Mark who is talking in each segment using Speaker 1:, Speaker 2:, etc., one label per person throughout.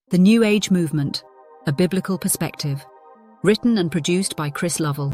Speaker 1: The New Age Movement, A Biblical Perspective. Written and produced by Chris Lovell.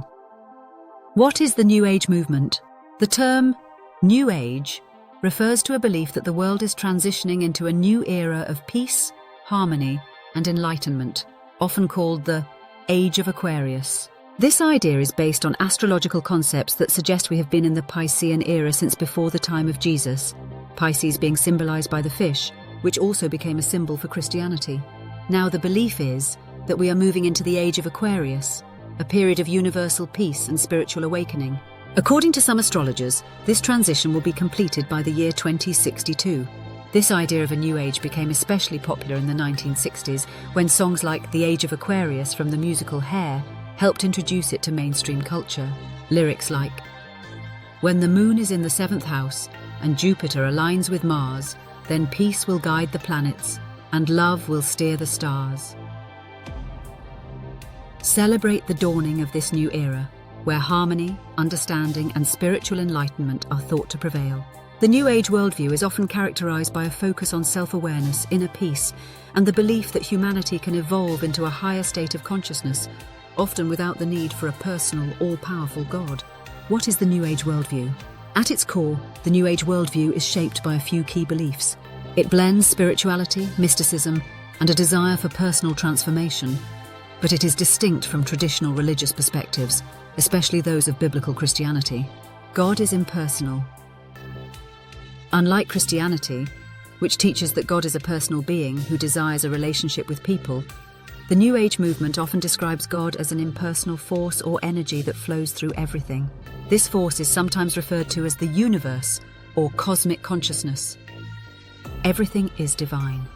Speaker 1: What is the New Age movement? The term New Age refers to a belief that the world is transitioning into a new era of peace, harmony, and enlightenment, often called the Age of Aquarius. This idea is based on astrological concepts that suggest we have been in the Piscean era since before the time of Jesus, Pisces being symbolized by the fish, which also became a symbol for Christianity. Now the belief is that we are moving into the Age of Aquarius, a period of universal peace and spiritual awakening. According to some astrologers, this transition will be completed by the year 2062. This idea of a new age became especially popular in the 1960s when songs like The Age of Aquarius from the musical Hair helped introduce it to mainstream culture. Lyrics like, "When the moon is in the 7th house and Jupiter aligns with Mars, then peace will guide the planets and love will steer the stars." Celebrate the dawning of this new era, where harmony, understanding, and spiritual enlightenment are thought to prevail. The New Age worldview is often characterized by a focus on self-awareness, inner peace, and the belief that humanity can evolve into a higher state of consciousness, often without the need for a personal, all-powerful God. What is the New Age worldview? At its core, the New Age worldview is shaped by a few key beliefs. It blends spirituality, mysticism, and a desire for personal transformation, but it is distinct from traditional religious perspectives, especially those of biblical Christianity. God is impersonal. Unlike Christianity, which teaches that God is a personal being who desires a relationship with people, the New Age movement often describes God as an impersonal force or energy that flows through everything. This force is sometimes referred to as the universe or cosmic consciousness. Everything is divine.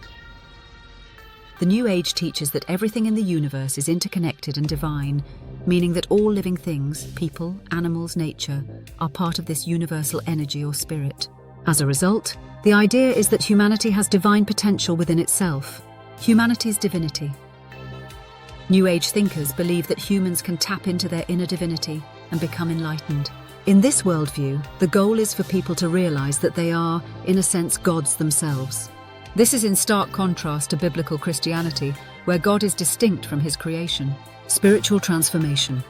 Speaker 1: The New Age teaches that everything in the universe is interconnected and divine, meaning that all living things, people, animals, nature, are part of this universal energy or spirit. As a result, the idea is that humanity has divine potential within itself, humanity's divinity. New Age thinkers believe that humans can tap into their inner divinity and become enlightened. In this worldview, the goal is for people to realize that they are, in a sense, gods themselves. This is in stark contrast to biblical Christianity, where God is distinct from his creation. Spiritual transformation.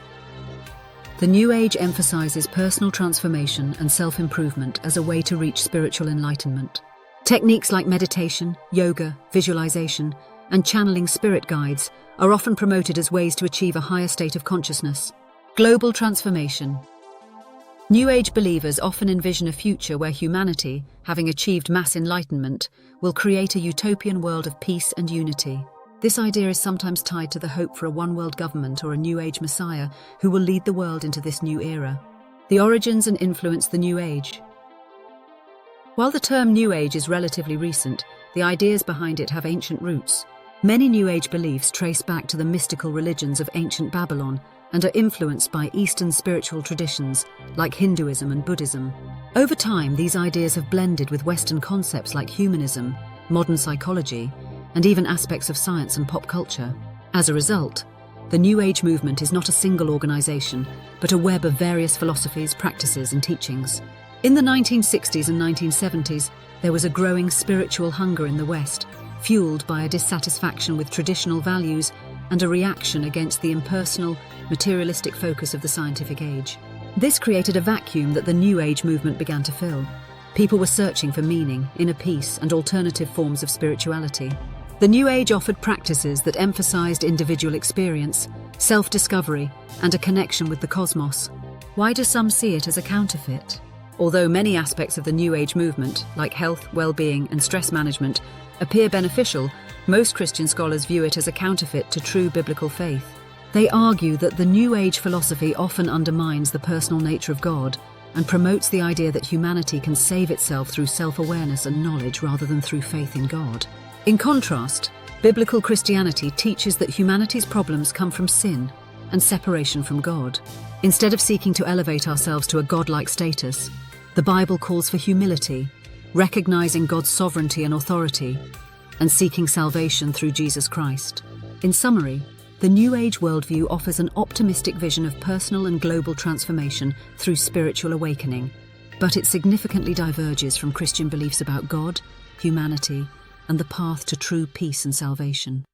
Speaker 1: The New Age emphasizes personal transformation and self-improvement as a way to reach spiritual enlightenment. Techniques like meditation, yoga, visualization, and channeling spirit guides are often promoted as ways to achieve a higher state of consciousness. Global transformation. New Age believers often envision a future where humanity, having achieved mass enlightenment, will create a utopian world of peace and unity. This idea is sometimes tied to the hope for a one-world government or a New Age messiah who will lead the world into this new era. The origins and influence the New Age. While the term New Age is relatively recent, the ideas behind it have ancient roots. Many New Age beliefs trace back to the mystical religions of ancient Babylon and are influenced by Eastern spiritual traditions like Hinduism and Buddhism. Over time, these ideas have blended with Western concepts like humanism, modern psychology, and even aspects of science and pop culture. As a result, the New Age movement is not a single organization, but a web of various philosophies, practices, and teachings. In the 1960s and 1970s, there was a growing spiritual hunger in the West, fueled by a dissatisfaction with traditional values and a reaction against the impersonal, materialistic focus of the scientific age. This created a vacuum that the New Age movement began to fill. People were searching for meaning, inner peace, and alternative forms of spirituality. The New Age offered practices that emphasized individual experience, self-discovery, and a connection with the cosmos. Why do some see it as a counterfeit? Although many aspects of the New Age movement, like health, well-being, and stress management, appear beneficial, most Christian scholars view it as a counterfeit to true biblical faith. They argue that the New Age philosophy often undermines the personal nature of God and promotes the idea that humanity can save itself through self-awareness and knowledge rather than through faith in God. In contrast, biblical Christianity teaches that humanity's problems come from sin and separation from God. Instead of seeking to elevate ourselves to a godlike status, the Bible calls for humility, recognizing God's sovereignty and authority, and seeking salvation through Jesus Christ. In summary, the New Age worldview offers an optimistic vision of personal and global transformation through spiritual awakening, but it significantly diverges from Christian beliefs about God, humanity, and the path to true peace and salvation.